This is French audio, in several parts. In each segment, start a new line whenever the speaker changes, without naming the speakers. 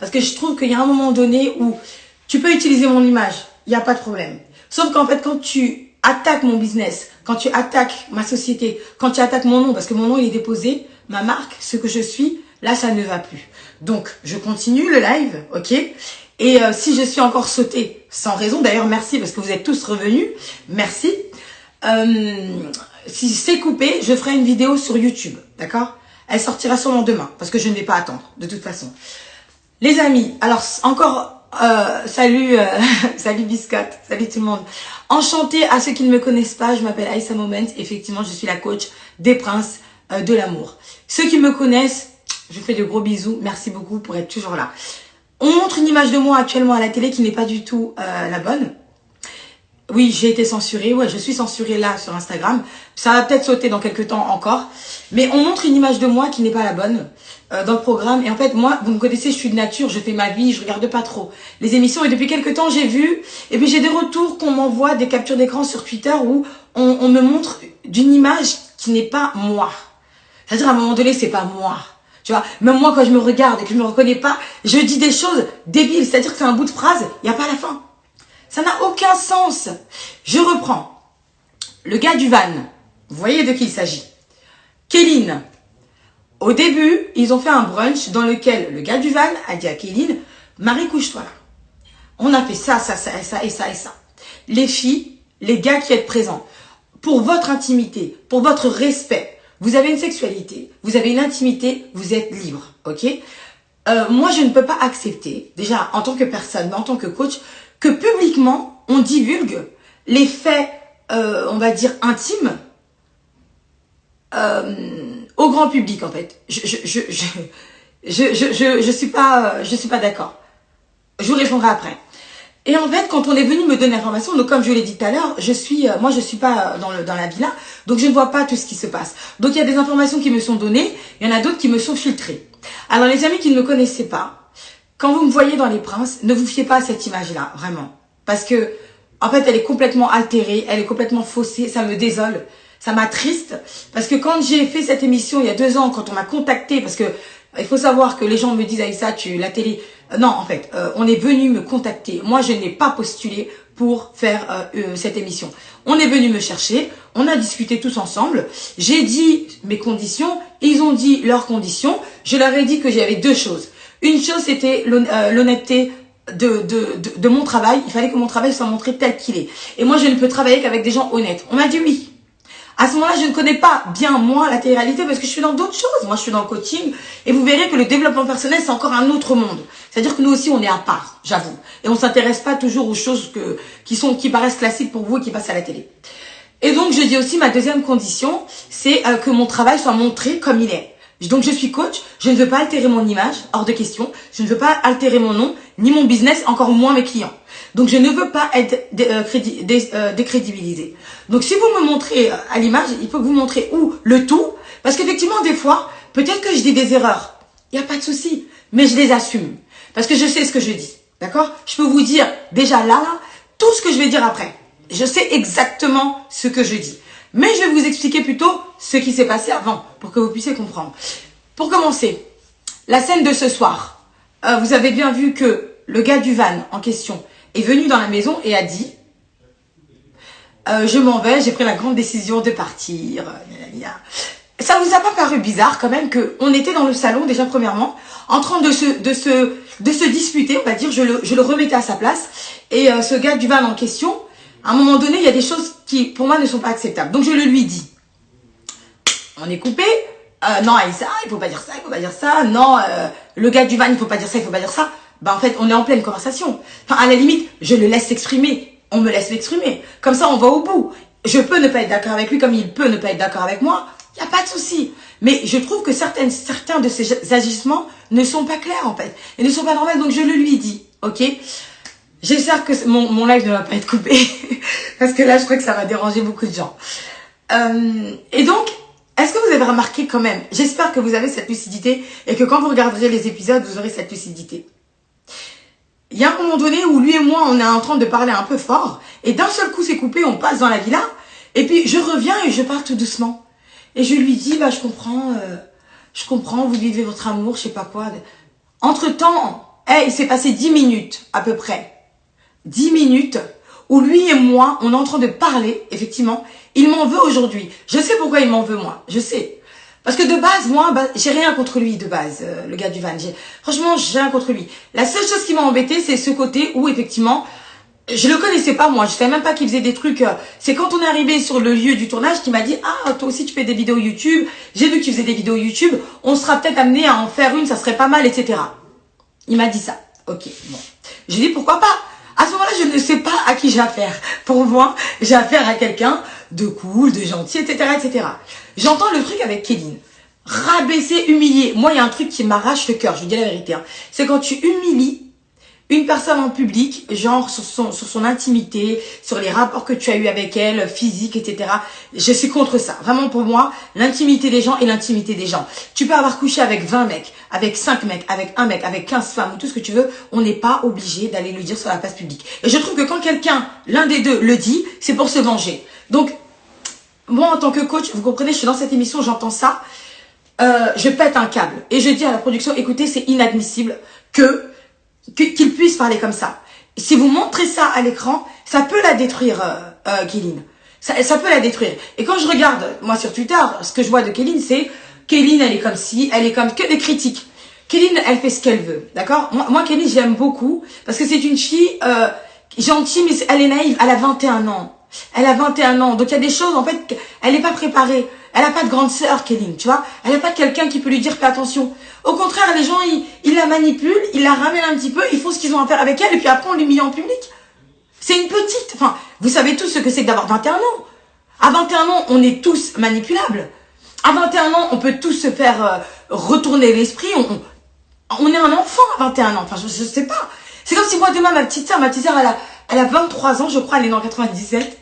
Parce que je trouve qu'il y a un moment donné où tu peux utiliser mon image, il n'y a pas de problème. Sauf qu'en fait, quand tu attaques mon business, quand tu attaques ma société, quand tu attaques mon nom, parce que mon nom il est déposé, ma marque, ce que je suis, là ça ne va plus. Donc je continue le live, ok? Et si je suis encore sautée sans raison, d'ailleurs merci parce que vous êtes tous revenus, merci. Si c'est coupé, je ferai une vidéo sur YouTube, d'accord? Elle sortira sûrement demain parce que je ne vais pas attendre de toute façon. Les amis, alors encore salut salut Biscotte, salut tout le monde. Enchantée à ceux qui ne me connaissent pas, je m'appelle Aïssa Moment. Effectivement, je suis la coach des princes de l'amour. Ceux qui me connaissent, je fais de gros bisous. Merci beaucoup pour être toujours là. On montre une image de moi actuellement à la télé qui n'est pas du tout la bonne. Oui, j'ai été censurée. Ouais, je suis censurée là sur Instagram. Ça va peut-être sauter dans quelques temps encore. Mais on montre une image de moi qui n'est pas la bonne dans le programme. Et en fait, moi, vous me connaissez, je suis de nature, je fais ma vie, je regarde pas trop les émissions. Et depuis quelques temps, j'ai vu, et puis j'ai des retours qu'on m'envoie, des captures d'écran sur Twitter où on me montre d'une image qui n'est pas moi. C'est-à-dire, à un moment donné, c'est pas moi. Tu vois, même moi, quand je me regarde et que je me reconnais pas, je dis des choses débiles. C'est-à-dire que c'est un bout de phrase, il n'y a pas la fin. Ça n'a aucun sens. Je reprends. Le gars du van. Vous voyez de qui il s'agit. Kéline. Au début, ils ont fait un brunch dans lequel le gars du van a dit à Kéline, Marie, couche-toi là. On a fait ça, ça, ça, ça et ça et ça. Les filles, les gars qui êtes présents, pour votre intimité, pour votre respect, vous avez une sexualité, vous avez une intimité, vous êtes libre, ok? Moi, je ne peux pas accepter, déjà en tant que personne, mais en tant que coach, que publiquement, on divulgue les faits, on va dire, intimes au grand public, en fait. Je suis pas d'accord. Je vous répondrai après. Et en fait, quand on est venu me donner l'information, donc comme je l'ai dit tout à l'heure, moi je suis pas dans la villa, donc je ne vois pas tout ce qui se passe. Donc il y a des informations qui me sont données, il y en a d'autres qui me sont filtrées. Alors les amis qui ne me connaissaient pas, quand vous me voyez dans Les Princes, ne vous fiez pas à cette image-là, vraiment. Parce que, en fait, elle est complètement altérée, elle est complètement faussée, ça me désole, ça m'attriste. Parce que quand j'ai fait cette émission il y a 2 ans, quand on m'a contacté, parce que il faut savoir que les gens me disent, Aïssa, la télé... Non, en fait, on est venu me contacter. Moi, je n'ai pas postulé pour faire cette émission. On est venu me chercher, on a discuté tous ensemble. J'ai dit mes conditions, ils ont dit leurs conditions. Je leur ai dit que j'avais 2 choses. Une chose, c'était l'honnêteté de mon travail. Il fallait que mon travail soit montré tel qu'il est. Et moi, je ne peux travailler qu'avec des gens honnêtes. On m'a dit oui. À ce moment-là, je ne connais pas bien, moi, la télé-réalité parce que je suis dans d'autres choses. Moi, je suis dans le coaching et vous verrez que le développement personnel, c'est encore un autre monde. C'est-à-dire que nous aussi, on est à part, j'avoue. Et on ne s'intéresse pas toujours aux choses qui paraissent classiques pour vous et qui passent à la télé. Et donc, je dis aussi, ma deuxième condition, c'est que mon travail soit montré comme il est. Donc, je suis coach, je ne veux pas altérer mon image, hors de question. Je ne veux pas altérer mon nom, ni mon business, encore moins mes clients. Donc, je ne veux pas être décrédibilisée. Donc, si vous me montrez à l'image, il faut que vous montrez où le tout. Parce qu'effectivement, des fois, peut-être que je dis des erreurs. Il n'y a pas de souci. Mais je les assume. Parce que je sais ce que je dis. D'accord? Je peux vous dire, déjà là, tout ce que je vais dire après. Je sais exactement ce que je dis. Mais je vais vous expliquer plutôt ce qui s'est passé avant, pour que vous puissiez comprendre. Pour commencer, la scène de ce soir. Vous avez bien vu que le gars du van en question est venu dans la maison et a dit je m'en vais, j'ai pris la grande décision de partir. Ça vous a pas paru bizarre quand même qu'on était dans le salon déjà premièrement, en train de se disputer, on va dire, je le remettais à sa place. Et ce gars du van en question, à un moment donné, il y a des choses qui, pour moi, ne sont pas acceptables. Donc, je le lui dis. On est coupé. Non, Aïssa, il faut pas dire ça, il faut pas dire ça. Non, le gars du van, il faut pas dire ça, il faut pas dire ça. En fait, on est en pleine conversation. Enfin, à la limite, je le laisse s'exprimer. On me laisse m'exprimer. Comme ça, on va au bout. Je peux ne pas être d'accord avec lui comme il peut ne pas être d'accord avec moi. Il n'y a pas de souci. Mais je trouve que certains de ces agissements ne sont pas clairs, en fait. Et ne sont pas normaux. Donc, je le lui dis. OK? J'espère que mon live ne va pas être coupé. Parce que là, je crois que ça va déranger beaucoup de gens. Et donc, est-ce que vous avez remarqué quand même, j'espère que vous avez cette lucidité et que quand vous regarderez les épisodes, vous aurez cette lucidité. Il y a un moment donné où lui et moi, on est en train de parler un peu fort. Et d'un seul coup, c'est coupé, on passe dans la villa. Et puis, je reviens et je parle tout doucement. Et je lui dis, je comprends, vous vivez votre amour, je sais pas quoi. Entre-temps, il s'est passé 10 minutes à peu près. 10 minutes où lui et moi, on est en train de parler, effectivement. Il m'en veut aujourd'hui. Je sais pourquoi il m'en veut, moi. Je sais. Parce que de base, moi, j'ai rien contre lui, de base, le gars du van. Franchement, j'ai rien contre lui. La seule chose qui m'a embêté, c'est ce côté où, effectivement, je le connaissais pas, moi. Je savais même pas qu'il faisait des trucs. C'est quand on est arrivé sur le lieu du tournage qu'il m'a dit, ah, toi aussi, tu fais des vidéos YouTube. J'ai vu que tu faisais des vidéos YouTube. On sera peut-être amené à en faire une, ça serait pas mal, etc. Il m'a dit ça. Ok, bon. J'ai dit, pourquoi pas? À ce moment-là, je ne sais pas à qui j'ai affaire. Pour moi, j'ai affaire à quelqu'un de cool, de gentil, etc., etc. J'entends le truc avec Kéline. Rabaisser, humilier. Moi, il y a un truc qui m'arrache le cœur, je vous dis la vérité. Hein. C'est quand tu humilies une personne en public, genre sur son intimité, sur les rapports que tu as eu avec elle, physique, etc. Je suis contre ça. Vraiment, pour moi, l'intimité des gens est l'intimité des gens. Tu peux avoir couché avec 20 mecs, avec 5 mecs, avec un mec, avec 15 femmes, ou tout ce que tu veux. On n'est pas obligé d'aller le dire sur la place publique. Et je trouve que quand quelqu'un, l'un des deux, le dit, c'est pour se venger. Donc, moi, en tant que coach, vous comprenez, je suis dans cette émission, j'entends ça. Je pète un câble. Et je dis à la production, écoutez, c'est inadmissible qu'il puisse parler comme ça. Si vous montrez ça à l'écran, ça peut la détruire, Kéline. Ça peut la détruire. Et quand je regarde, moi sur Twitter, ce que je vois de Kéline, c'est Kéline, elle est comme ci, elle est comme que des critiques. Kéline, elle fait ce qu'elle veut, d'accord? Moi, Kéline, j'aime beaucoup parce que c'est une fille gentille, mais elle est naïve. Elle a 21 ans. Elle a 21 ans. Donc, il y a des choses, en fait, elle n'est pas préparée. Elle n'a pas de grande sœur, Kéline, tu vois. Elle n'a pas quelqu'un qui peut lui dire, fais attention. Au contraire, les gens, ils la manipulent, ils la ramènent un petit peu, ils font ce qu'ils ont à faire avec elle, et puis après, on l'humilie en public. C'est une petite. Enfin, vous savez tous ce que c'est que d'avoir 21 ans. À 21 ans, on est tous manipulables. À 21 ans, on peut tous se faire retourner l'esprit. On est un enfant à 21 ans. Enfin, je sais pas. C'est comme si moi, demain, ma petite sœur, elle a 23 ans, je crois, elle est née en 97.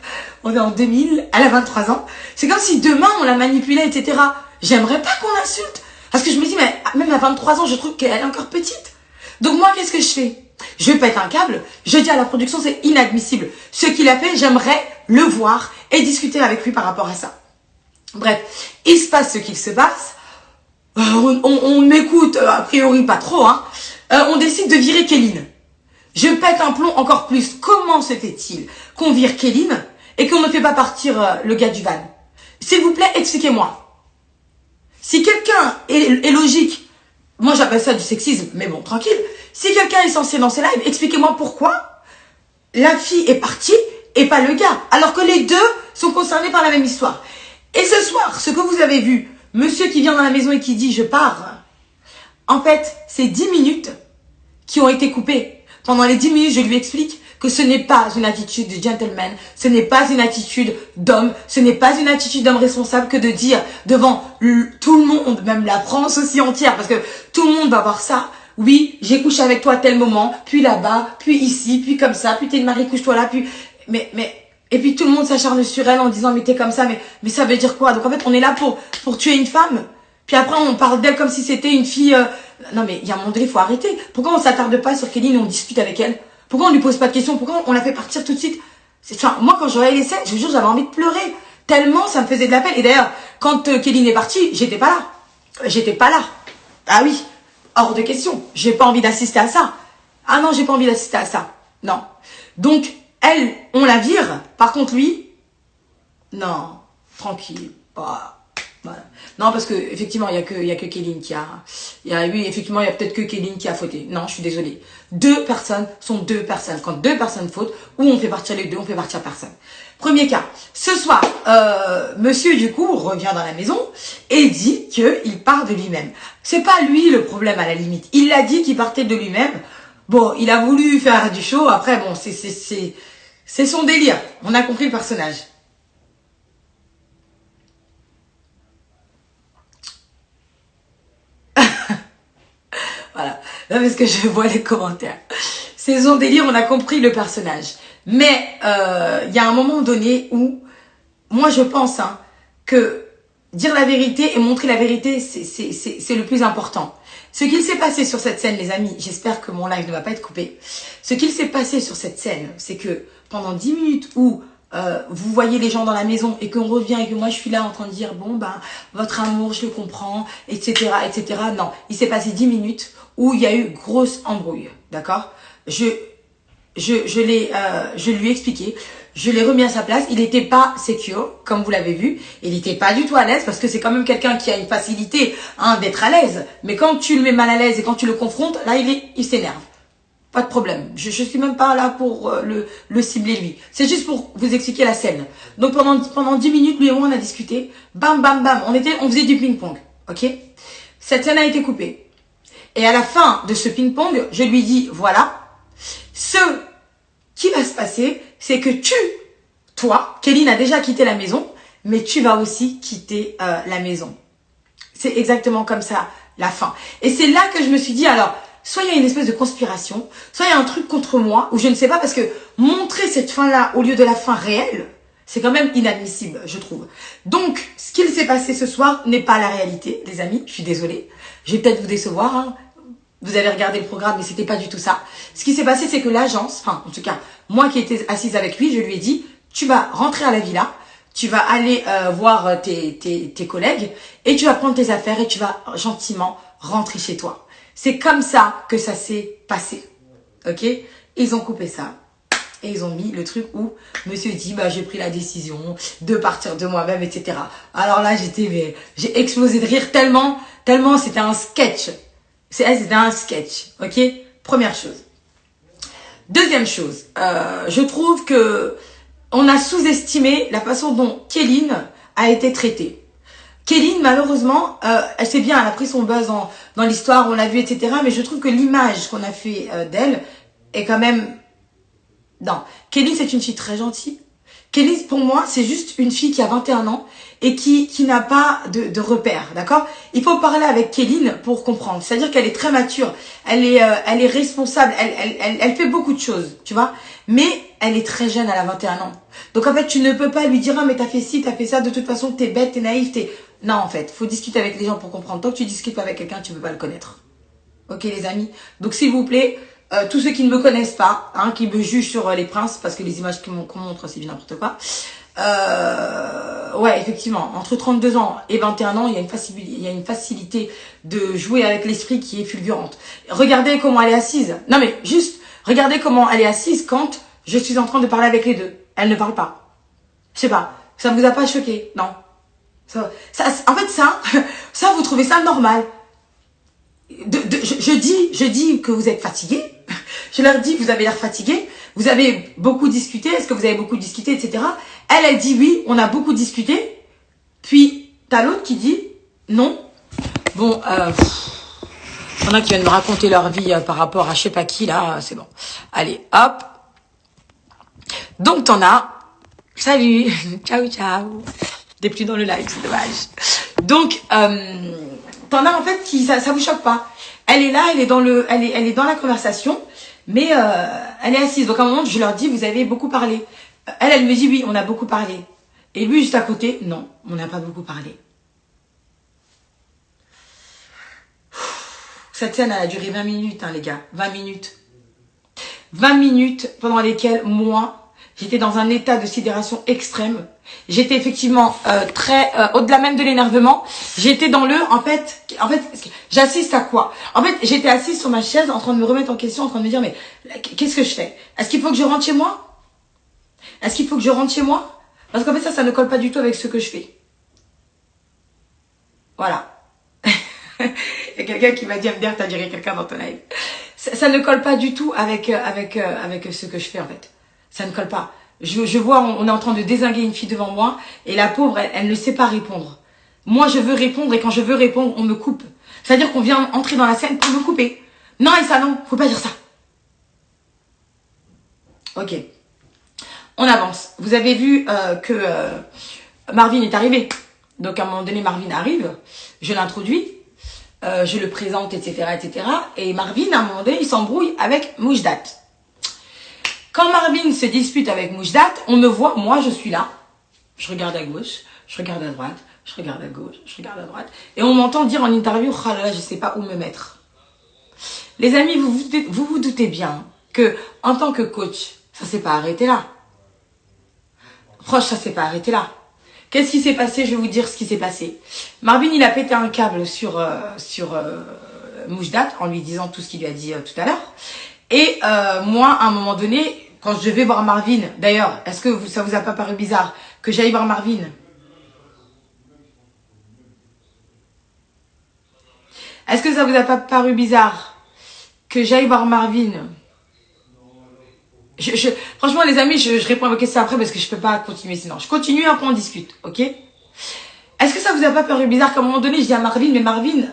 On est en 2000, elle a 23 ans. C'est comme si demain, on la manipulait, etc. J'aimerais pas qu'on l'insulte. Parce que je me dis, mais même à 23 ans, je trouve qu'elle est encore petite. Donc moi, qu'est-ce que je fais? Je pète un câble, je dis à la production, c'est inadmissible. Ce qu'il a fait, j'aimerais le voir et discuter avec lui par rapport à ça. Bref, il se passe ce qu'il se passe. On m'écoute, a priori pas trop. Hein. On décide de virer Kéline. Je pète un plomb encore plus. Comment se fait-il qu'on vire Kéline et qu'on ne fait pas partir le gars du van? S'il vous plaît, expliquez-moi. Si quelqu'un est logique, moi j'appelle ça du sexisme, mais bon, tranquille. Si quelqu'un est censé dans ses lives, expliquez-moi pourquoi la fille est partie et pas le gars, alors que les deux sont concernés par la même histoire. Et ce soir, ce que vous avez vu, monsieur qui vient dans la maison et qui dit « je pars », en fait, c'est 10 minutes qui ont été coupées. Pendant les 10 minutes, je lui explique que ce n'est pas une attitude de gentleman, ce n'est pas une attitude d'homme, ce n'est pas une attitude d'homme responsable que de dire devant tout le monde, même la France aussi entière, parce que tout le monde va voir ça. Oui, j'ai couché avec toi à tel moment, puis là-bas, puis ici, puis comme ça, puis t'es une mariée, couche-toi là, puis... Et puis tout le monde s'acharne sur elle en disant mais t'es comme ça, mais ça veut dire quoi? Donc en fait, on est là pour tuer une femme. Puis après, on parle d'elle comme si c'était une fille... Non mais il y a un moment donné, il faut arrêter. Pourquoi on s'attarde pas sur Kéline et on discute avec elle? Pourquoi on lui pose pas de questions? Pourquoi on la fait partir tout de suite? Enfin, moi, quand j'aurais les scènes, je vous jure, j'avais envie de pleurer. Tellement ça me faisait de la peine. Et d'ailleurs, quand Kéline est partie, j'étais pas là. J'étais pas là. Ah oui, hors de question. J'ai pas envie d'assister à ça. Ah non, j'ai pas envie d'assister à ça. Non. Donc, elle, on la vire. Par contre, lui, non, tranquille. Bah, voilà. Non, parce que effectivement, il y a que Kéline qui a... oui, effectivement, il y a peut-être que Kéline qui a fauté. Non, je suis désolée. Deux personnes sont deux personnes. Quand deux personnes fautent, ou on fait partir les deux, on fait partir personne. Premier cas. Ce soir, monsieur, du coup, revient dans la maison et dit qu'il part de lui-même. C'est pas lui le problème à la limite. Il a dit qu'il partait de lui-même. Bon, il a voulu faire du show. Après, bon, c'est son délire. On a compris le personnage. Voilà. Là, parce que je vois les commentaires. C'est son délire, on a compris le personnage. Mais y a un moment donné où, moi je pense que dire la vérité et montrer la vérité, c'est le plus important. Ce qu'il s'est passé sur cette scène, les amis, j'espère que mon live ne va pas être coupé. Ce qu'il s'est passé sur cette scène, c'est que pendant 10 minutes où vous voyez les gens dans la maison et qu'on revient et que moi je suis là en train de dire bon ben votre amour je le comprends, etc., etc. Non, il s'est passé 10 minutes où il y a eu grosse embrouille, d'accord? Je lui ai expliqué, je l'ai remis à sa place. Il n'était pas secure, comme vous l'avez vu. Il n'était pas du tout à l'aise parce que c'est quand même quelqu'un qui a une facilité hein, d'être à l'aise. Mais quand tu le mets mal à l'aise et quand tu le confrontes, là, il s'énerve. Pas de problème. Je suis même pas là pour le cibler lui. C'est juste pour vous expliquer la scène. Donc pendant 10 minutes, lui et moi, on a discuté. Bam, bam, bam. On faisait du ping-pong. Ok? Cette scène a été coupée. Et à la fin de ce ping-pong, je lui dis, voilà, ce qui va se passer, c'est que toi, Kéline a déjà quitté la maison, mais tu vas aussi quitter la maison. C'est exactement comme ça, la fin. Et c'est là que je me suis dit, alors, soit il y a une espèce de conspiration, soit il y a un truc contre moi, ou je ne sais pas, parce que montrer cette fin-là au lieu de la fin réelle, c'est quand même inadmissible, je trouve. Donc, ce qu'il s'est passé ce soir n'est pas la réalité, les amis, je suis désolée. Je vais peut-être vous décevoir, hein. Vous avez regardé le programme, mais c'était pas du tout ça. Ce qui s'est passé, c'est que l'agence, enfin, en tout cas, moi qui étais assise avec lui, je lui ai dit, tu vas rentrer à la villa, tu vas aller voir tes collègues, et tu vas prendre tes affaires et tu vas gentiment rentrer chez toi. C'est comme ça que ça s'est passé. Ok? Ils ont coupé ça. Et ils ont mis le truc où monsieur dit, bah, j'ai pris la décision de partir de moi-même, etc. Alors là, j'ai explosé de rire tellement c'était un sketch. C'était un sketch, ok? Première chose. Deuxième chose, je trouve que on a sous-estimé la façon dont Kéline a été traitée. Kéline, malheureusement, elle sait bien, elle a pris son buzz dans l'histoire, on l'a vu, etc. Mais je trouve que l'image qu'on a fait d'elle est quand même... Non, Kéline, c'est une fille très gentille. Kéline, pour moi, c'est juste une fille qui a 21 ans et qui n'a pas de repères, d'accord? Il faut parler avec Kéline pour comprendre. C'est-à-dire qu'elle est très mature, elle est responsable, elle fait beaucoup de choses, tu vois? Mais elle est très jeune, elle a 21 ans. Donc en fait, tu ne peux pas lui dire, ah mais t'as fait ci, t'as fait ça, de toute façon, t'es bête, t'es naïf, t'es... Non, en fait, faut discuter avec les gens pour comprendre. Tant que tu discutes pas avec quelqu'un, tu peux pas le connaître. Ok, les amis? Donc s'il vous plaît... tous ceux qui ne me connaissent pas, hein, qui me jugent sur les princes, parce que les images qu'on montre, c'est bien n'importe quoi. Ouais, effectivement, entre 32 ans et 21 ans, il y a une facilité de jouer avec l'esprit qui est fulgurante. Regardez comment elle est assise. Non mais, juste, regardez comment elle est assise quand je suis en train de parler avec les deux. Elle ne parle pas. Je sais pas, ça vous a pas choqué? Non. En fait, ça, vous trouvez ça normal. Je dis que vous êtes fatigué. Je leur dis, vous avez l'air fatigué. Vous avez beaucoup discuté. Est-ce que vous avez beaucoup discuté, etc. Elle dit oui, on a beaucoup discuté. Puis, t'as l'autre qui dit non. Bon, il y en a qui viennent me raconter leur vie par rapport à je sais pas qui, là. C'est bon. Allez, hop. Donc, t'en as. Salut. Ciao, ciao. T'es plus dans le live, c'est dommage. Donc, t'en as en fait qui ça vous choque pas. Elle est là, elle est dans la conversation, mais elle est assise. Donc à un moment, je leur dis, vous avez beaucoup parlé. Elle me dit, oui, on a beaucoup parlé. Et lui, juste à côté, non, on n'a pas beaucoup parlé. Cette scène, elle a duré 20 minutes, hein, les gars. 20 minutes. 20 minutes pendant lesquelles, moi, j'étais dans un état de sidération extrême. J'étais effectivement très au-delà même de l'énervement. J'étais dans le en fait j'assiste à quoi? En fait, j'étais assise sur ma chaise en train de me remettre en question, en train de me dire mais qu'est-ce que je fais? Est-ce qu'il faut que je rentre chez moi? Est-ce qu'il faut que je rentre chez moi? Parce qu'en fait ça ne colle pas du tout avec ce que je fais. Voilà. Il y a quelqu'un qui m'a dit MDR, t'as viré quelqu'un dans ton live. Ça ne colle pas du tout avec ce que je fais en fait. Ça ne colle pas. Je vois, on est en train de dézinguer une fille devant moi et la pauvre, elle ne sait pas répondre. Moi, je veux répondre et quand je veux répondre, on me coupe. C'est-à-dire qu'on vient entrer dans la scène pour me couper. Non, et ça, non, faut pas dire ça. Ok. On avance. Vous avez vu que Marvin est arrivé. Donc, à un moment donné, Marvin arrive. Je l'introduis. Je le présente, etc., etc. Et Marvin, à un moment donné, il s'embrouille avec Moujdat. Quand Marvin se dispute avec Moujdat, on me voit, moi je suis là, je regarde à gauche, je regarde à droite, je regarde à gauche, je regarde à droite, et on m'entend dire en interview, oh là là, je sais pas où me mettre. Les amis, vous doutez bien que en tant que coach, ça s'est pas arrêté là. Proche, ça s'est pas arrêté là. Qu'est-ce qui s'est passé? Je vais vous dire ce qui s'est passé. Marvin, il a pété un câble sur Moujdat en lui disant tout ce qu'il lui a dit tout à l'heure. Et moi, à un moment donné, quand je vais voir Marvin, d'ailleurs, est-ce que ça vous a pas paru bizarre que j'aille voir Marvin? Est-ce que ça vous a pas paru bizarre que j'aille voir Marvin? Franchement, les amis, je réponds à vos questions après parce que je peux pas continuer sinon. Je continue, après on discute, ok? Est-ce que ça vous a pas paru bizarre qu'à un moment donné, je dis à Marvin, mais Marvin,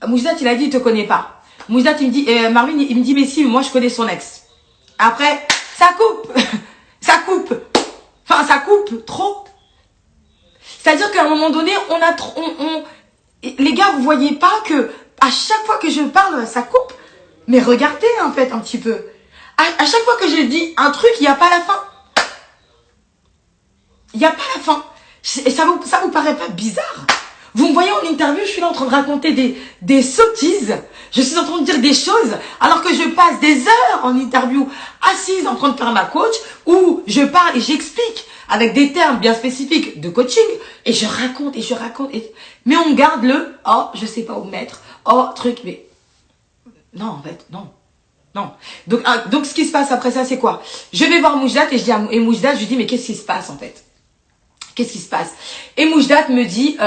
Moujdat, il a dit, il te connaît pas. Moujdat, il me dit, Marvin, il me dit, mais si, moi, je connais son ex. Après, ça coupe. Ça coupe. Enfin, ça coupe trop. C'est-à-dire qu'à un moment donné, les gars, vous voyez pas que à chaque fois que je parle, ça coupe. Mais regardez, en fait, un petit peu. À chaque fois que je dis un truc, il n'y a pas la fin. Il n'y a pas la fin. Et ça vous paraît pas bizarre? Vous me voyez en interview, je suis là en train de raconter des sottises. Je suis en train de dire des choses alors que je passe des heures en interview assise en train de faire ma coach où je parle et j'explique avec des termes bien spécifiques de coaching et je raconte et je raconte. Mais on garde le « oh, je sais pas où mettre »,« oh, truc », mais non, en fait, non. Non. Donc ce qui se passe après ça, c'est quoi? Je vais voir Moujdat et je dis à Moujdat, je lui dis, mais qu'est-ce qui se passe en fait? Qu'est-ce qui se passe? Et Moujdat me dit,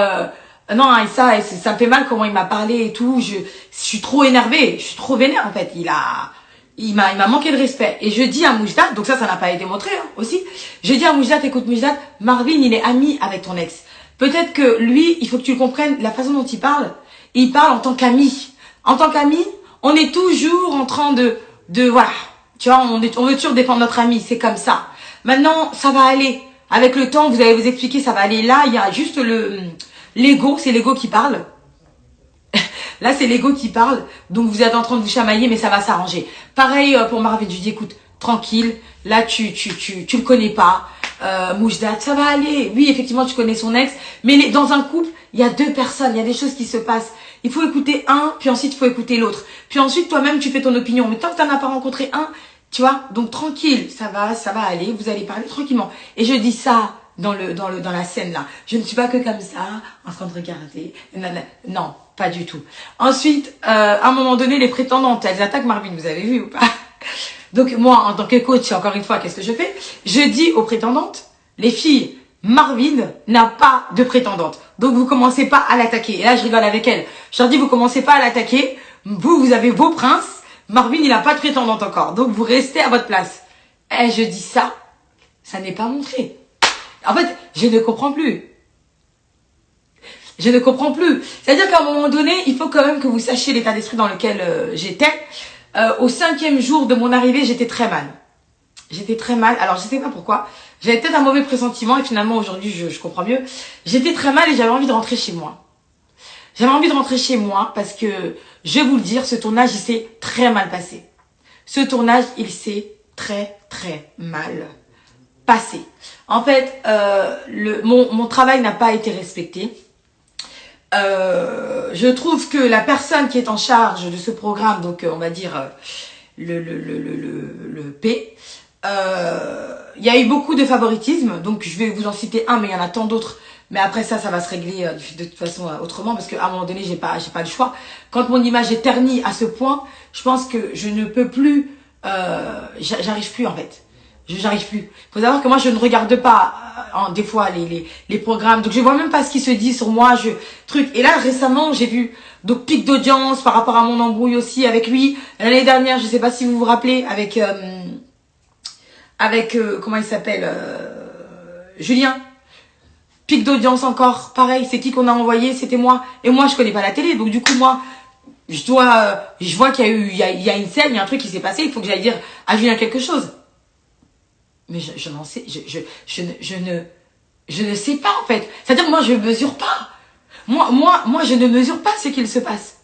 non, ça me fait mal comment il m'a parlé et tout, je suis trop énervée, je suis trop vénère en fait, il m'a manqué de respect. Et je dis à Moujdat, donc ça n'a pas été montré hein, aussi, je dis à Moujdat, écoute Moujdat, Marvin il est ami avec ton ex. Peut-être que lui, il faut que tu le comprennes, la façon dont il parle en tant qu'ami. En tant qu'ami, on est toujours en train de voilà, tu vois, on veut toujours défendre notre ami, c'est comme ça. Maintenant, ça va aller. Avec le temps, vous allez vous expliquer, ça va aller. Là, il y a juste l'ego, c'est l'ego qui parle. Là, c'est l'ego qui parle. Donc, vous êtes en train de vous chamailler, mais ça va s'arranger. Pareil pour Marvin, je dis, écoute, tranquille. Là, tu le connais pas. Moujdat, ça va aller. Oui, effectivement, tu connais son ex. Mais dans un couple, il y a deux personnes, il y a des choses qui se passent. Il faut écouter un, puis ensuite, il faut écouter l'autre. Puis ensuite, toi-même, tu fais ton opinion. Mais tant que tu n'en as pas rencontré un, tu vois, donc tranquille, ça va aller, vous allez parler tranquillement. Et je dis ça dans la scène là. Je ne suis pas que comme ça, en train de regarder. Non, pas du tout. Ensuite, à un moment donné, les prétendantes, elles attaquent Marvin, vous avez vu ou pas? Donc moi, en tant que coach, encore une fois, qu'est-ce que je fais? Je dis aux prétendantes, les filles, Marvin n'a pas de prétendante. Donc vous commencez pas à l'attaquer. Et là, je rigole avec elle. Je leur dis, vous commencez pas à l'attaquer. Vous avez vos princes. Marvin, il n'a pas de prétendante encore. Donc, vous restez à votre place. Et je dis ça n'est pas montré. En fait, je ne comprends plus. Je ne comprends plus. C'est-à-dire qu'à un moment donné, il faut quand même que vous sachiez l'état d'esprit dans lequel j'étais. Au 5e jour de mon arrivée, j'étais très mal. J'étais très mal. Alors, je sais pas pourquoi. J'avais peut-être un mauvais pressentiment et finalement, aujourd'hui, je comprends mieux. J'étais très mal et j'avais envie de rentrer chez moi. J'avais envie de rentrer chez moi parce que, je vais vous le dire, ce tournage, il s'est très mal passé. Ce tournage, il s'est très, très mal passé. En fait, mon travail n'a pas été respecté. Je trouve que la personne qui est en charge de ce programme, donc on va dire le P, il y a eu beaucoup de favoritisme. Donc je vais vous en citer un, mais il y en a tant d'autres. Mais après ça va se régler de toute façon autrement parce qu'à un moment donné, j'ai pas le choix. Quand mon image est ternie à ce point, je pense que je ne peux plus, j'arrive plus en fait. J'arrive plus. Faut savoir que moi, je ne regarde pas des fois les programmes. Donc, je vois même pas ce qui se dit sur moi. Et là, récemment, j'ai vu donc pic d'audience par rapport à mon embrouille aussi avec lui. L'année dernière, je sais pas si vous vous rappelez, avec comment il s'appelle, Julien. Pic d'audience encore, pareil, c'est qui qu'on a envoyé, c'était moi. Et moi, je connais pas la télé, donc du coup, moi, je vois qu'il y a une scène, il y a un truc qui s'est passé, il faut que j'aille dire à Julien quelque chose. Mais je n'en sais, je ne sais pas, en fait. C'est-à-dire, moi, je mesure pas. Moi, je ne mesure pas ce qu'il se passe.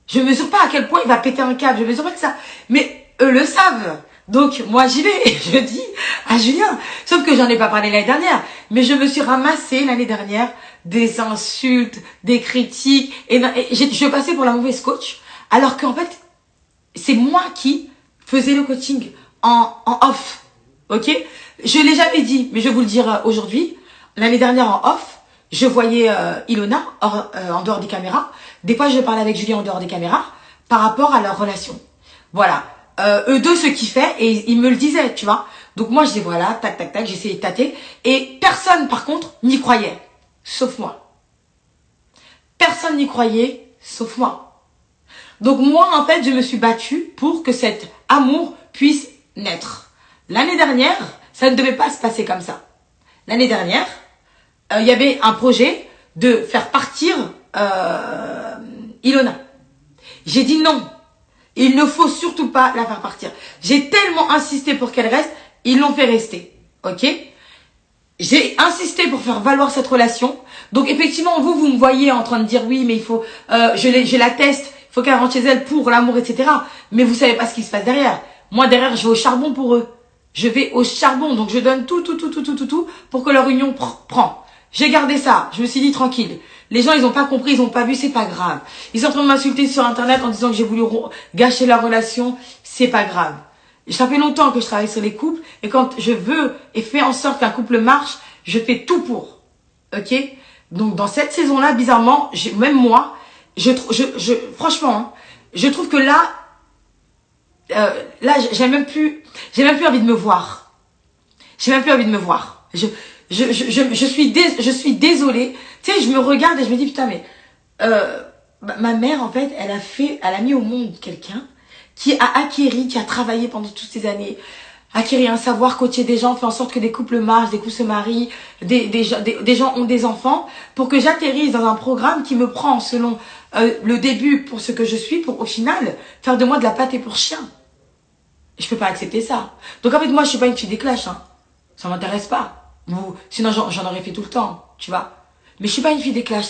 Je mesure pas à quel point il va péter un câble, je mesure pas que ça. Mais eux le savent. Donc, moi, j'y vais et je dis à Julien. Sauf que j'en ai pas parlé l'année dernière. Mais je me suis ramassé l'année dernière des insultes, des critiques. Et je passais pour la mauvaise coach. Alors qu'en fait, c'est moi qui faisais le coaching en off. Ok? Je l'ai jamais dit, mais je vais vous le dire aujourd'hui. L'année dernière en off, je voyais Ilona en dehors des caméras Des fois, je parle avec Julie en dehors des caméras par rapport à leur relation. Voilà. Eux deux se kiffaient et ils me le disaient, tu vois. Donc moi, je dis voilà, tac, tac, tac, j'essayais de tâter. Et personne, par contre, n'y croyait. Sauf moi. Personne n'y croyait, sauf moi. Donc moi, en fait, je me suis battue pour que cet amour puisse naître. L'année dernière, ça ne devait pas se passer comme ça. L'année dernière, il y avait un projet de faire partir Ilona. J'ai dit non. Il ne faut surtout pas la faire partir. J'ai tellement insisté pour qu'elle reste, ils l'ont fait rester. Ok? J'ai insisté pour faire valoir cette relation. Donc effectivement, vous me voyez en train de dire oui, mais il faut, je la teste, il faut qu'elle rentre chez elle pour l'amour, etc. Mais vous savez pas ce qui se passe derrière. Moi derrière, je vais au charbon pour eux. Je vais au charbon, donc je donne tout pour que leur union prend. J'ai gardé ça. Je me suis dit tranquille. Les gens, ils ont pas compris, ils ont pas vu, c'est pas grave. Ils sont en train de m'insulter sur Internet en disant que j'ai voulu gâcher leur relation. C'est pas grave. Ça fait longtemps que je travaille sur les couples et quand je veux et fais en sorte qu'un couple marche, je fais tout pour. Ok? Donc dans cette saison-là, bizarrement, même moi, franchement, hein, je trouve que là, j'ai même plus envie de me voir. J'ai même plus envie de me voir. Je suis désolée. Tu sais, je me regarde et je me dis, putain, mais ma mère, en fait, elle a mis au monde quelqu'un qui a travaillé pendant toutes ces années, acquéri un savoir, coacher des gens, fait en sorte que des couples marchent, des couples se marient, des gens ont des enfants, pour que j'atterrisse dans un programme qui me prend selon le début pour ce que je suis, pour au final faire de moi de la pâtée pour chien. Je peux pas accepter ça. Donc en fait, moi, je suis pas une fille des clashs, hein. Ça m'intéresse pas. Sinon, j'en aurais fait tout le temps, tu vois. Mais je suis pas une fille des clashs,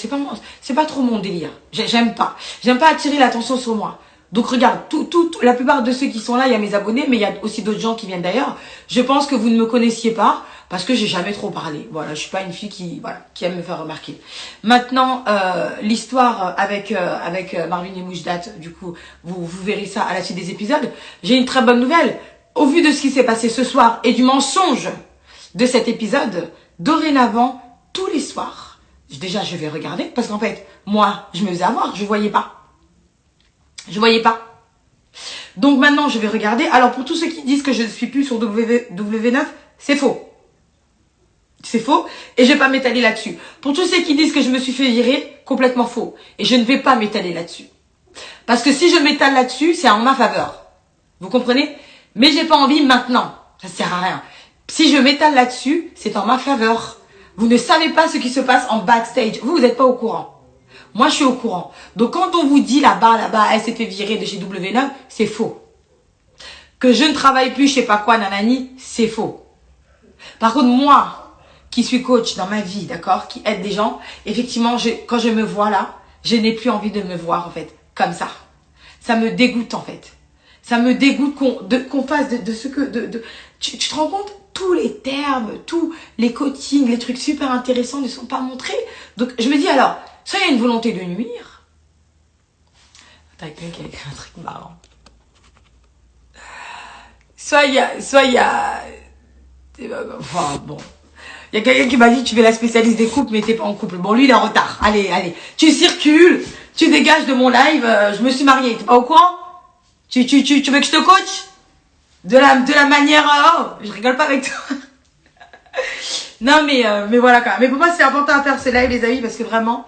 c'est pas trop mon délire. J'aime pas. J'aime pas attirer l'attention sur moi. Donc regarde, la plupart de ceux qui sont là, il y a mes abonnés, mais il y a aussi d'autres gens qui viennent d'ailleurs. Je pense que vous ne me connaissiez pas parce que j'ai jamais trop parlé. Voilà, je suis pas une fille qui aime me faire remarquer. Maintenant, l'histoire avec Marvin et Moujdat, du coup, vous verrez ça à la suite des épisodes. J'ai une très bonne nouvelle. Au vu de ce qui s'est passé ce soir et du mensonge de cet épisode, dorénavant, tous les soirs, déjà je vais regarder parce qu'en fait, moi, je me faisais avoir, je voyais pas. Je voyais pas. Donc maintenant, je vais regarder. Alors, pour tous ceux qui disent que je ne suis plus sur W9, c'est faux. C'est faux. Et je vais pas m'étaler là-dessus. Pour tous ceux qui disent que je me suis fait virer, complètement faux. Et je ne vais pas m'étaler là-dessus. Parce que si je m'étale là-dessus, c'est en ma faveur. Vous comprenez? Mais j'ai pas envie maintenant. Ça sert à rien. Si je m'étale là-dessus, c'est en ma faveur. Vous ne savez pas ce qui se passe en backstage. Vous n'êtes pas au courant. Moi, je suis au courant. Donc, quand on vous dit là-bas, elle s'est fait virer de chez W9, c'est faux. Que je ne travaille plus, je sais pas quoi, nanani, c'est faux. Par contre, moi, qui suis coach dans ma vie, d'accord, qui aide des gens, effectivement, quand je me vois là, je n'ai plus envie de me voir, en fait, comme ça. Ça me dégoûte, en fait. Ça me dégoûte qu'on fasse de ce que... Tu te rends compte? Tous les termes, tous les coachings, les trucs super intéressants ne sont pas montrés. Donc, je me dis alors... Soit il y a une volonté de nuire. Attends, quelqu'un qui a écrit un truc marrant. Soit il y a... Enfin, bon. Il y a quelqu'un qui m'a dit, tu es la spécialiste des couples, mais t'es pas en couple. Bon, lui, il est en retard. Allez. Tu circules, tu dégages de mon live, je me suis mariée. T'es pas au courant? Tu veux que je te coach? De la manière... oh, je rigole pas avec toi. Non, mais voilà quand même. Mais pour moi, c'est important à faire ce live, les amis, parce que vraiment...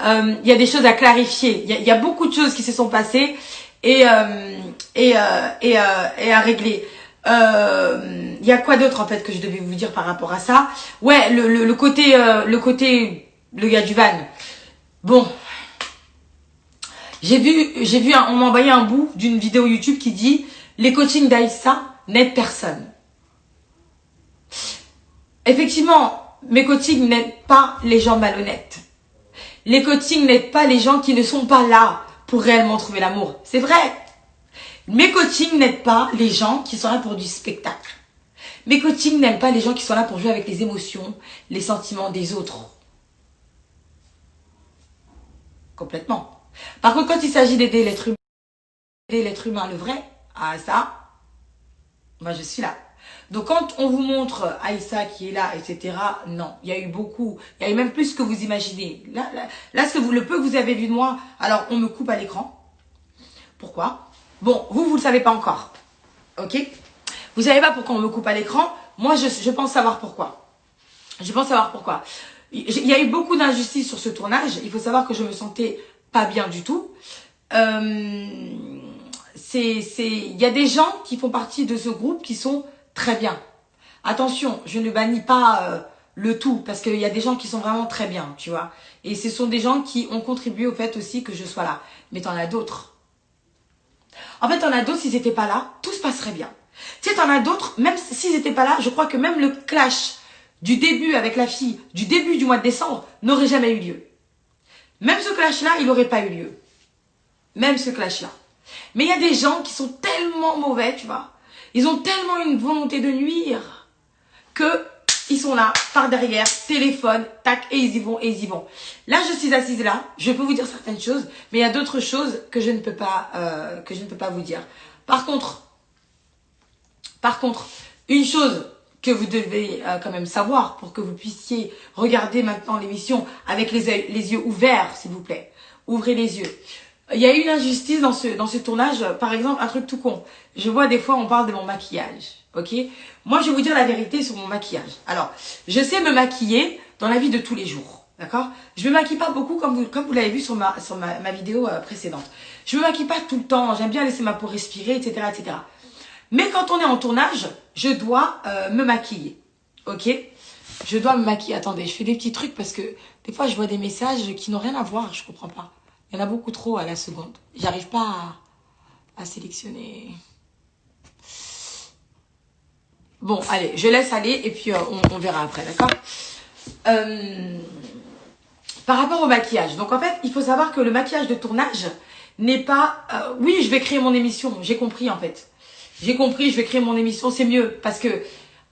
il y a des choses à clarifier. Il y a beaucoup de choses qui se sont passées et à régler. Il y a quoi d'autre en fait que je devais vous dire par rapport à ça? Ouais, le côté le gars du van. Bon, j'ai vu on m'a envoyé un bout d'une vidéo YouTube qui dit les coachings d'Aïssa n'aident personne. Effectivement, mes coachings n'aident pas les gens malhonnêtes. Les coachings n'aident pas les gens qui ne sont pas là pour réellement trouver l'amour. C'est vrai. Mes coachings n'aident pas les gens qui sont là pour du spectacle. Mes coachings n'aiment pas les gens qui sont là pour jouer avec les émotions, les sentiments des autres. Complètement. Par contre, quand il s'agit d'aider l'être humain, le vrai, ah ça, moi je suis là. Donc quand on vous montre Aïssa qui est là, etc., non, il y a eu beaucoup, il y a eu même plus que vous imaginez. Là le peu que vous avez vu de moi, alors on me coupe à l'écran. Pourquoi? Bon, vous le savez pas encore, ok? Vous savez pas pourquoi on me coupe à l'écran. Moi, je pense savoir pourquoi. Je pense savoir pourquoi. Il y a eu beaucoup d'injustices sur ce tournage. Il faut savoir que je me sentais pas bien du tout. Il y a des gens qui font partie de ce groupe qui sont très bien. Attention, je ne bannis pas le tout, parce qu'il y a des gens qui sont vraiment très bien, tu vois. Et ce sont des gens qui ont contribué au fait aussi que je sois là. Mais t'en as d'autres. En fait, t'en as d'autres, s'ils n'étaient pas là, tout se passerait bien. Tu sais, t'en as d'autres, même s'ils n'étaient pas là, je crois que même le clash du début avec la fille, du début du mois de décembre, n'aurait jamais eu lieu. Même ce clash-là, il n'aurait pas eu lieu. Même ce clash-là. Mais il y a des gens qui sont tellement mauvais, tu vois. Ils ont tellement une volonté de nuire que ils sont là, par derrière, téléphone, tac, et ils y vont, et ils y vont. Là, je suis assise là, je peux vous dire certaines choses, mais il y a d'autres choses que je ne peux pas vous dire. Par contre, une chose que vous devez quand même savoir pour que vous puissiez regarder maintenant l'émission avec les yeux ouverts, s'il vous plaît. Ouvrez les yeux. Il y a eu une injustice dans ce tournage. Par exemple, un truc tout con. Je vois des fois, on parle de mon maquillage. Ok? Moi, je vais vous dire la vérité sur mon maquillage. Alors, je sais me maquiller dans la vie de tous les jours. D'accord? Je me maquille pas beaucoup comme vous l'avez vu sur ma vidéo précédente. Je me maquille pas tout le temps. J'aime bien laisser ma peau respirer, etc., etc. Mais quand on est en tournage, je dois me maquiller. Ok? Je dois me maquiller. Attendez, je fais des petits trucs parce que des fois, je vois des messages qui n'ont rien à voir. Je comprends pas. Il y en a beaucoup trop à la seconde. J'arrive pas à sélectionner. Bon, allez, je laisse aller et puis on verra après, d'accord? Par rapport au maquillage. Donc en fait, il faut savoir que le maquillage de tournage n'est pas... oui, je vais créer mon émission. J'ai compris en fait. J'ai compris, je vais créer mon émission, c'est mieux. Parce que,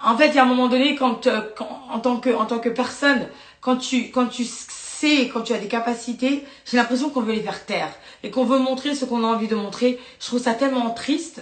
en fait, il y a un moment donné, en tant que personne, quand tu as des capacités, j'ai l'impression qu'on veut les faire taire. Et qu'on veut montrer ce qu'on a envie de montrer. Je trouve ça tellement triste.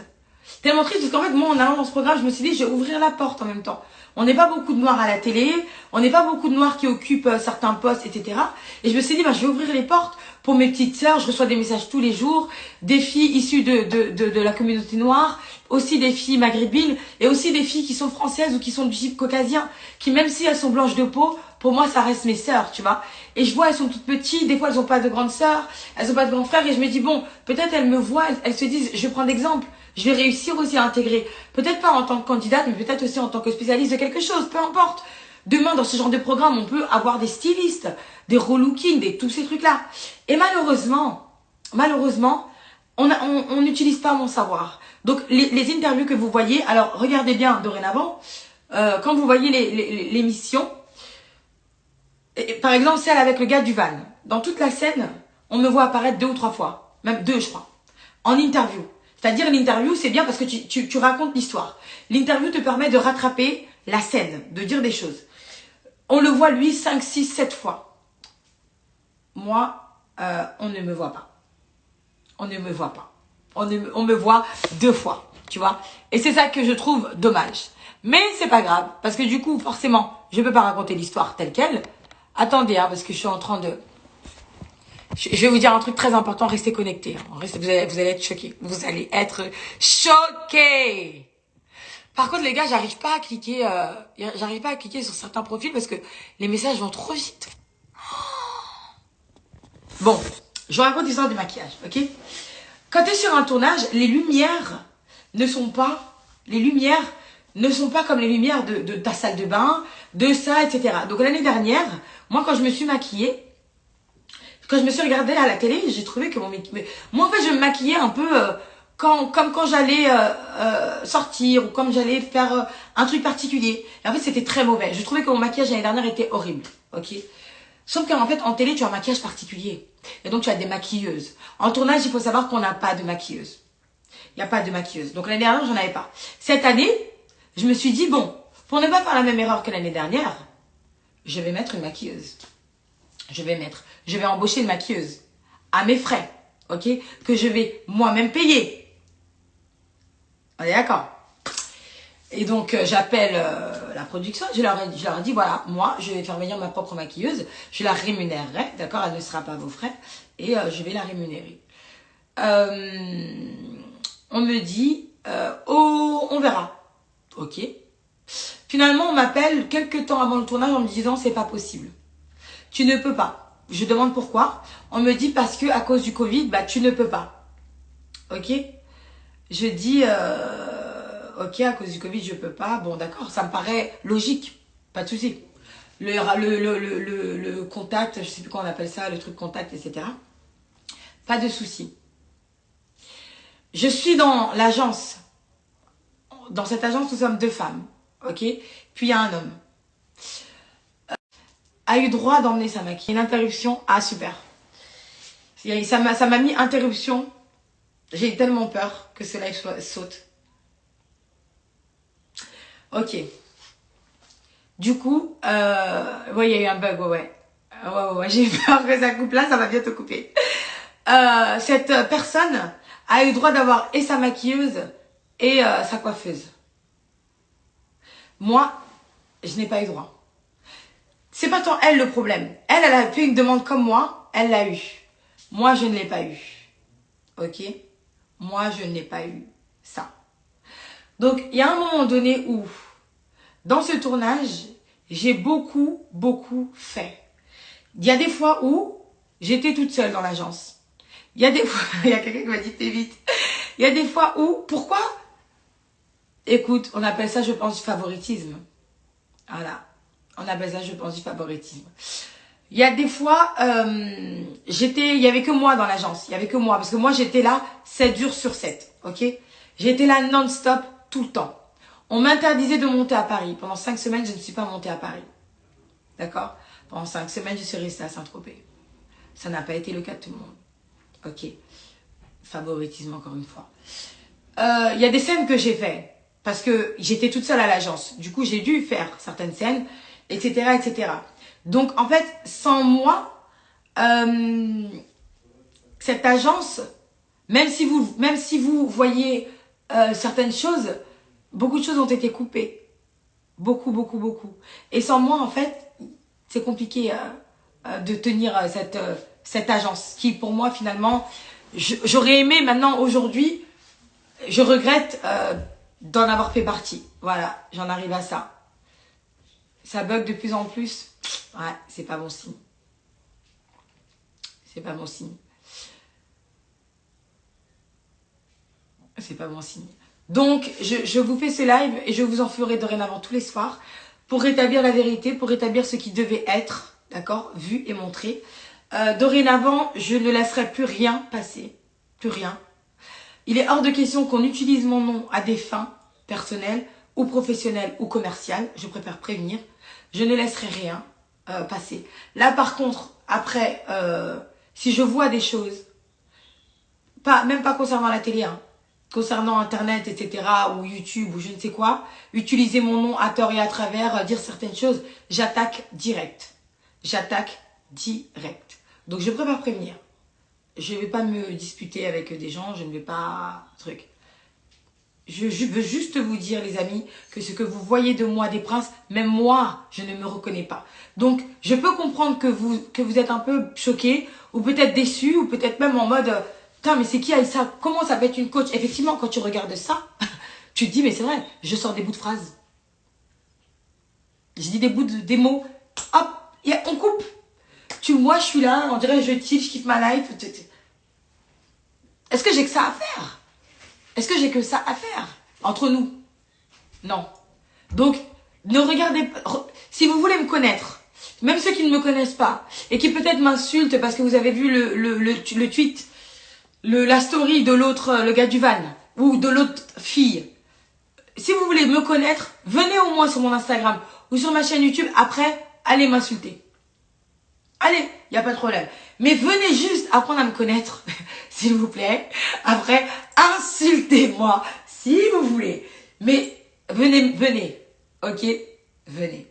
Tellement triste parce qu'en fait, moi, en allant dans ce programme, je me suis dit, je vais ouvrir la porte en même temps. On n'est pas beaucoup de noirs à la télé. On n'est pas beaucoup de noirs qui occupent certains postes, etc. Et je me suis dit, bah, je vais ouvrir les portes pour mes petites sœurs. Je reçois des messages tous les jours. Des filles issues de la communauté noire. Aussi des filles maghrébines. Et aussi des filles qui sont françaises ou qui sont du type caucasien. Qui, même si elles sont blanches de peau, pour moi, ça reste mes sœurs, tu vois. Et je vois, elles sont toutes petites. Des fois, elles n'ont pas de grandes sœurs. Elles n'ont pas de grands frères. Et je me dis, bon, peut-être elles me voient. Elles se disent, je vais prendre l'exemple. Je vais réussir aussi à intégrer. Peut-être pas en tant que candidate, mais peut-être aussi en tant que spécialiste de quelque chose. Peu importe. Demain, dans ce genre de programme, on peut avoir des stylistes, des relooking, tous ces trucs-là. Et malheureusement, on n'utilise pas mon savoir. Donc, les interviews que vous voyez, alors regardez bien dorénavant, quand vous voyez l'émission, par exemple, celle avec le gars du van. Dans toute la scène, on me voit apparaître 2 ou 3 fois. Même 2, je crois. En interview. C'est-à-dire, l'interview, c'est bien parce que tu racontes l'histoire. L'interview te permet de rattraper la scène, de dire des choses. On le voit, lui, 5, 6, 7 fois. Moi, on ne me voit pas. On ne me voit pas. On me voit 2 fois, tu vois. Et c'est ça que je trouve dommage. Mais c'est pas grave, parce que du coup, forcément, je ne peux pas raconter l'histoire telle qu'elle. Attendez, hein, parce que je suis en train de... Je vais vous dire un truc très important, restez connectés. Hein. Vous allez être choqués. Vous allez être choqués. Par contre, les gars, j'arrive pas à cliquer sur certains profils parce que les messages vont trop vite. Bon, je vous raconte l'histoire du maquillage, ok? Quand tu es sur un tournage, les lumières ne sont pas comme les lumières de ta salle de bain, de ça, etc. Donc l'année dernière, moi, quand je me suis maquillée, quand je me suis regardée à la télé, j'ai trouvé que moi, en fait, je me maquillais un peu comme quand j'allais sortir ou comme j'allais faire un truc particulier. Et en fait, c'était très mauvais. Je trouvais que mon maquillage l'année dernière était horrible. Ok. Sauf qu'en fait, en télé, tu as un maquillage particulier. Et donc, tu as des maquilleuses. En tournage, il faut savoir qu'on n'a pas de maquilleuse. Il n'y a pas de maquilleuse. Donc, l'année dernière, j'en avais pas. Cette année, je me suis dit, bon, pour ne pas faire la même erreur que l'année dernière, je vais mettre une maquilleuse. Je vais embaucher une maquilleuse à mes frais, ok, que je vais moi-même payer. On est d'accord? Et donc, j'appelle la production, je leur ai dit, voilà, moi, je vais faire venir ma propre maquilleuse, je la rémunérerai, d'accord, elle ne sera pas à vos frais, et je vais la rémunérer. On me dit, oh, on verra. Ok. Finalement, on m'appelle quelques temps avant le tournage en me disant, c'est pas possible. Tu ne peux pas. Je demande pourquoi. On me dit parce que à cause du Covid, bah tu ne peux pas. Ok. Je dis, ok, à cause du Covid, je peux pas. Bon, d'accord, ça me paraît logique. Pas de souci. Le contact, je sais plus comment on appelle ça, le truc contact, etc. Pas de souci. Je suis dans l'agence. Dans cette agence, nous sommes 2 femmes. Ok. Puis il y a un homme. A eu droit d'emmener sa maquille. Une interruption. Ah, super. Ça m'a mis interruption. J'ai tellement peur que ce live saute. Ok. Du coup, ouais, il y a eu un bug, ouais. Ouais, j'ai peur que ça coupe là, ça va bientôt couper. Cette personne a eu droit d'avoir et sa maquilleuse et sa coiffeuse. Moi, je n'ai pas eu droit. C'est pas tant elle le problème. Elle a fait une demande comme moi, elle l'a eu. Moi, je ne l'ai pas eu. Ok? Moi, je n'ai pas eu ça. Donc, il y a un moment donné où, dans ce tournage, j'ai beaucoup fait. Il y a des fois où j'étais toute seule dans l'agence. Il y a des fois, il y a quelqu'un qui m'a dit fais vite. Il y a des fois où, pourquoi? Écoute, on appelle ça, je pense, du favoritisme. Voilà. On appelle ça, je pense, du favoritisme. Il y a des fois, il y avait que moi dans l'agence. Il y avait que moi. Parce que moi, j'étais là 7 jours sur 7. Ok? J'étais là non-stop tout le temps. On m'interdisait de monter à Paris. Pendant 5 semaines, je ne suis pas montée à Paris. D'accord? Pendant 5 semaines, je suis restée à Saint-Tropez. Ça n'a pas été le cas de tout le monde. Ok. Favoritisme encore une fois. Il y a des scènes que j'ai fait parce que j'étais toute seule à l'agence. Du coup, j'ai dû faire certaines scènes, etc., etc. Donc, en fait, sans moi, cette agence, même si vous voyez certaines choses, beaucoup de choses ont été coupées. Beaucoup. Et sans moi, en fait, c'est compliqué de tenir cette agence qui, pour moi, finalement, j'aurais aimé maintenant, aujourd'hui, je regrette d'en avoir fait partie. Voilà, j'en arrive à ça. Ça bug de plus en plus. Ouais, c'est pas bon signe. C'est pas bon signe. C'est pas bon signe. Donc, je vous fais ce live et je vous en ferai dorénavant tous les soirs pour rétablir la vérité, pour rétablir ce qui devait être, d'accord, vu et montré. Dorénavant, je ne laisserai plus rien passer. Plus rien. Il est hors de question qu'on utilise mon nom à des fins personnelles ou professionnelles ou commerciales. Je préfère prévenir. Je ne laisserai rien passer. Là, par contre, après, si je vois des choses, même pas concernant la télé, hein, concernant Internet, etc., ou YouTube, ou je ne sais quoi, utiliser mon nom à tort et à travers, dire certaines choses, j'attaque direct. J'attaque direct. Donc, je préfère prévenir. Je ne vais pas me disputer avec des gens, je ne vais pas... Je veux juste vous dire, les amis, que ce que vous voyez de moi, des princes, même moi, je ne me reconnais pas. Donc, je peux comprendre que vous êtes un peu choqués, ou peut-être déçus, ou peut-être même en mode... Putain, mais c'est qui Aïssa? Comment ça peut être une coach? Effectivement, quand tu regardes ça, tu te dis, mais c'est vrai, je sors des bouts de phrases. Je dis des mots, hop, on coupe. Moi, je suis là, on dirait, je chill, je kiffe ma life. Est-ce que j'ai que ça à faire? Est-ce que j'ai que ça à faire? Entre nous? Non. Donc, ne regardez pas. Si vous voulez me connaître, même ceux qui ne me connaissent pas, et qui peut-être m'insultent parce que vous avez vu le tweet, la story de l'autre, le gars du van, ou de l'autre fille. Si vous voulez me connaître, venez au moins sur mon Instagram ou sur ma chaîne YouTube. Après, allez m'insulter. Allez, il n'y a pas de problème. Mais venez juste apprendre à me connaître, s'il vous plaît. Après, insultez-moi, si vous voulez. Mais venez. Ok? Venez.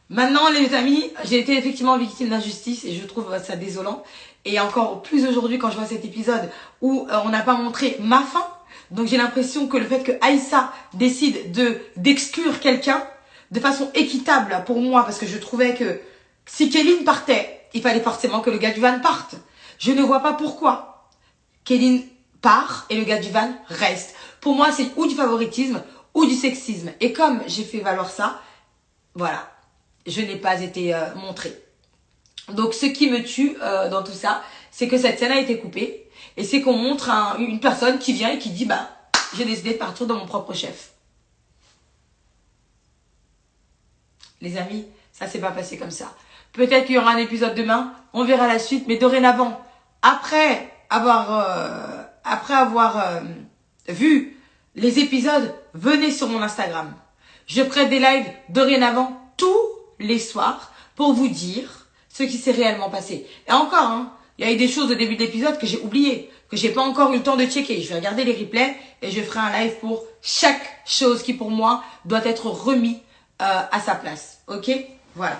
Maintenant, les amis, j'ai été effectivement victime d'injustice et je trouve ça désolant. Et encore plus aujourd'hui quand je vois cet épisode où on n'a pas montré ma fin. Donc j'ai l'impression que le fait que Aïssa décide d'exclure quelqu'un de façon équitable pour moi, parce que je trouvais que si Kéline partait, il fallait forcément que le gars du van parte. Je ne vois pas pourquoi Kéline part et le gars du van reste. Pour moi, c'est ou du favoritisme ou du sexisme. Et comme j'ai fait valoir ça, voilà, je n'ai pas été montrée. Donc ce qui me tue dans tout ça, c'est que cette scène a été coupée. Et c'est qu'on montre une personne qui vient et qui dit, bah, j'ai décidé de partir de mon propre chef. Les amis, ça s'est pas passé comme ça. Peut-être qu'il y aura un épisode demain, on verra la suite, mais dorénavant, après avoir vu les épisodes, venez sur mon Instagram. Je ferai des lives dorénavant tous les soirs pour vous dire ce qui s'est réellement passé. Et encore, hein, il y a eu des choses au début de l'épisode que j'ai oubliées, que j'ai pas encore eu le temps de checker. Je vais regarder les replays et je ferai un live pour chaque chose qui pour moi doit être remis à sa place. Ok? Voilà.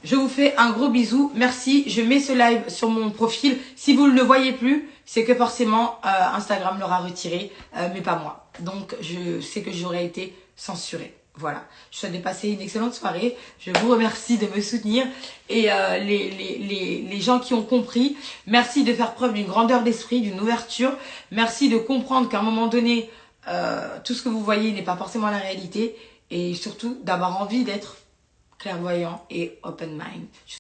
Je vous fais un gros bisou. Merci. Je mets ce live sur mon profil. Si vous ne le voyez plus, c'est que forcément Instagram l'aura retiré, mais pas moi. Donc je sais que j'aurais été censurée. Voilà. Je souhaite de passer une excellente soirée. Je vous remercie de me soutenir. Et les gens qui ont compris, merci de faire preuve d'une grandeur d'esprit, d'une ouverture. Merci de comprendre qu'à un moment donné, tout ce que vous voyez n'est pas forcément la réalité. Et surtout, d'avoir envie d'être clairvoyant et open mind. Je